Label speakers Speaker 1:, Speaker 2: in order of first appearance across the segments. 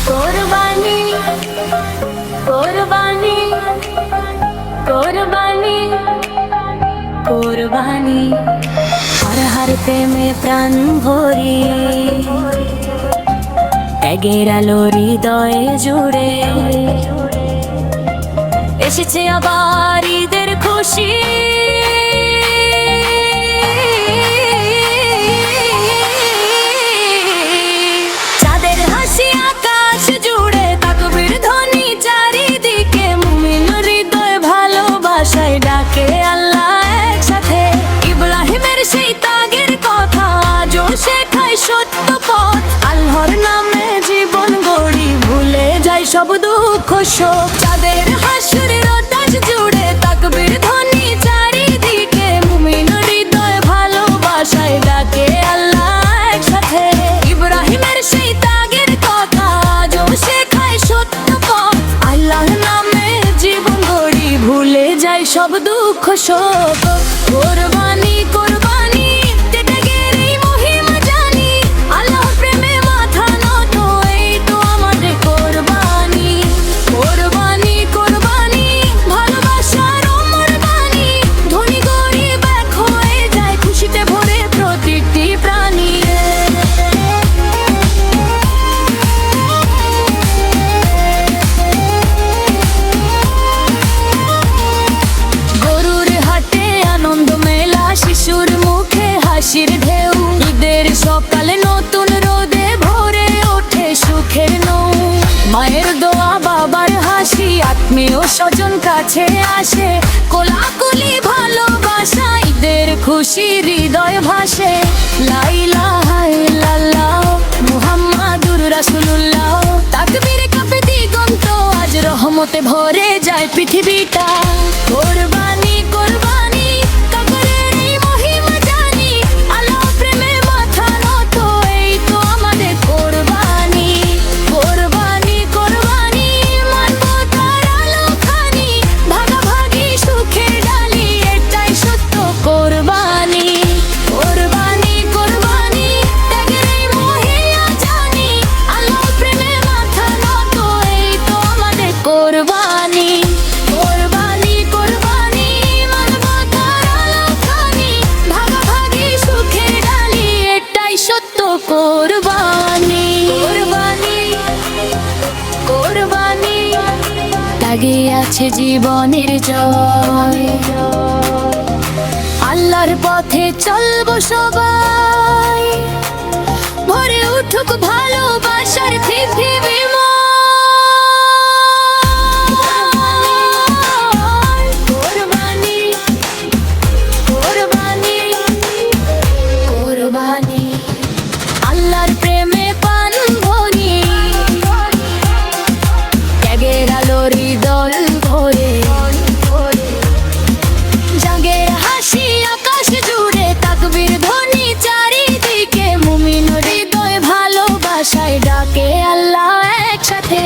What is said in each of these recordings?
Speaker 1: কোরবানি কোরবানি কোরবানি কোরবানি হর হর প্রেমে প্রাণ ভরি ত্যাগের আলো হৃদয়ে জুড়ে এসেছে আবার ঈদের খুশি চাঁদের হাসি আকাশ জুড়ে তাকবীর ধ্বনি চারিদিকে মুমিন হৃদয় ভালোবাসায় ডাকে আল্লাহ একসাথে ইব্রাহিমের সেই ত্যাগের কথা আজও শেখায় সত্য পথ আল্লাহর নামে জীবন গড়ি ভুলে যায় সব দুঃখ শোক চাঁদের হাসরের আকাশ জুড়ে তাকবীর ধ্বনি চারিদিকে মুমিন হৃদয় ভালোবাসায় ডাকে আল্লাহ একসাথে ইব্রাহিমের সেই ত্যাগের কথা আজও শেখায় সত্য পথ আল্লাহর নামে জীবন গড়ি ভুলে যায় সব দুঃখ শোক কোরবানি কোরবানি ত্যাগের এই মহিমা জানি আল্লাহর প্রেমে মাথা নত এই তো আমাদের কোরবানি কোরবানি কোরবানি ভালোবাসার অমর বাণী ধনী গরিব এক হয়ে যায় খুশিতে ভরে প্রতিটি প্রাণী গরুর হাটে আনন্দ মেলা শিশুর মুখে হাসির ঢেউ ঈদের সকালে নতুন রোদে ভরে ওঠে সুখের নৌ মায়ের দোয়া বাবার হাসি আত্মীয় স্বজন কাছে আসে কোলাকুলি ভালোবাসা ঈদের খুশি হৃদয় ভাসে লা ইলাহা ইল্লাল্লাহ মুহাম্মাদুর রাসূলুল্লাহ তাকবীরে কাঁপে দিগন্ত আজ রহমতে ভরে যায় পৃথিবীটা কোরবানি কোরবানি তাকবীরের এই মহিমা জানি আল্লাহ প্রেমে মাথা নত এই তো আমাদের কোরবানি কোরবানি কোরবানি মানবতার আলোখানি ভাগাভাগি সুখের ডালি এটাই সত্য কোরবানি কোরবানি কোরবানি ত্যাগের এই মহিমা জানি আল্লাহ প্রেমে মাথা নত এই তো আমাদের কোরবানি কোরবানি কোরবানি মানবতার আলোখানি ভাগাভাগি সুখের ডালি এটাই সত্য কোরবানি কোরবানি কোরবানি ত্যাগে আছে জীবনের জয় আল্লাহর পথে চলবো সবাই ভরে উঠুক ভালোবাসার পৃথিবীময় কোরবানি কোরবানি কোরবানি আল্লাহর প্রেমে প্রাণ ভরি ত্যাগের আলো হৃদয় ভরে জাগের হাসি আকাশ জুড়ে তাকবীর ধ্বনি চারিদিকে মুমিন হৃদয় ভালোবাসায় ডাকে আল্লাহ একসাথে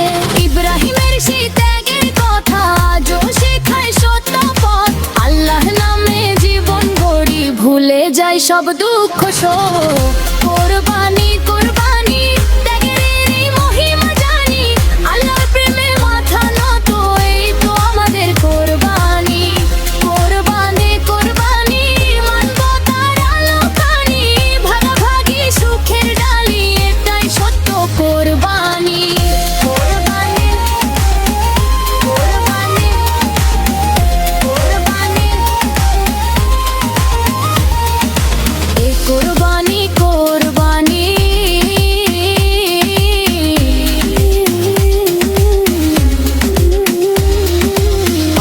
Speaker 1: ইব্রাহিমের সেই ত্যাগের কথা আজও শেখায় সত্য পথ আল্লাহ নামে জীবন গড়ি ভুলে যায় সব দুঃখ শোক কোরবানি কোরবানি ত্যাগের এই মহিমা জানি আল্লাহর প্রেমে মাথা নত এই তো আমাদের কোরবানি কোরবানি কোরবানি মানবতার আলোখানি ভাগাভাগি সুখের ডালি এটাই সত্য কোরবানি কোরবানি কোরবানি কোরবানি এই কোরবানি কোরবানি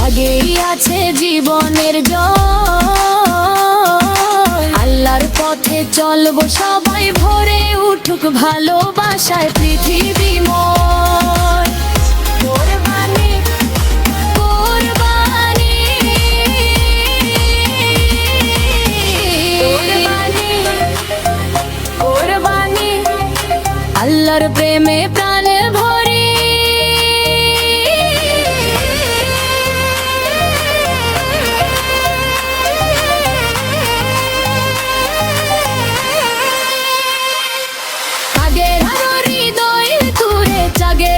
Speaker 1: আগেই আছে জীবনের জয় আল্লাহর পথে চলবো সবাই ভরে উঠুক ভালোবাসায় পৃথিবীময় কোরবানি কোরবানি কোরবানি কোরবানি আল্লাহর প্রেমে প্রাণে ভরি জাগের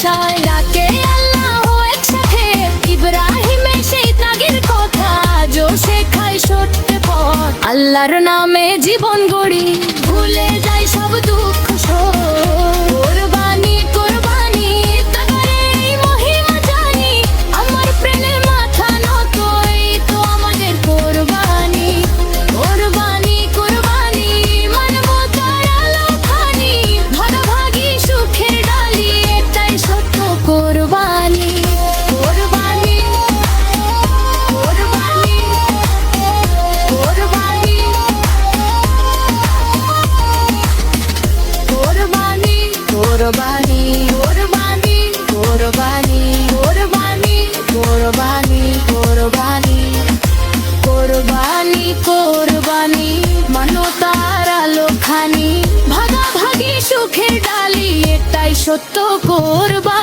Speaker 1: ভাষায় ডাকে আল্লাহ একসাথে। ইব্রাহিমের সেই ত্যাগের কথা আজও শেখায় সত্য পথ। আল্লাহর নামে জীবন গড়ি, ভুলে যাই সব দুঃখ শোক। কোরবানি কোরবানি তাগরে এই মহিমা জানি, আমার প্রাণের মাথা নত এই তো আমাদের কোরবানি। কোরবানি কোরবানি মানবতার আলো খানি, ভাগাভাগি সুখের ডালি এটাই সত্য কোরবানি। কোরবানি কোরবানি কোরবানি কোরবানি কোরবানি কোরবানি কোরবানি কোরবানি কোরবানি কোরবানি কোরবানি কোরবানি মানবতার আলো খানি, ভাগাভাগি সুখের ডালি এটাই সত্য কোরবানি।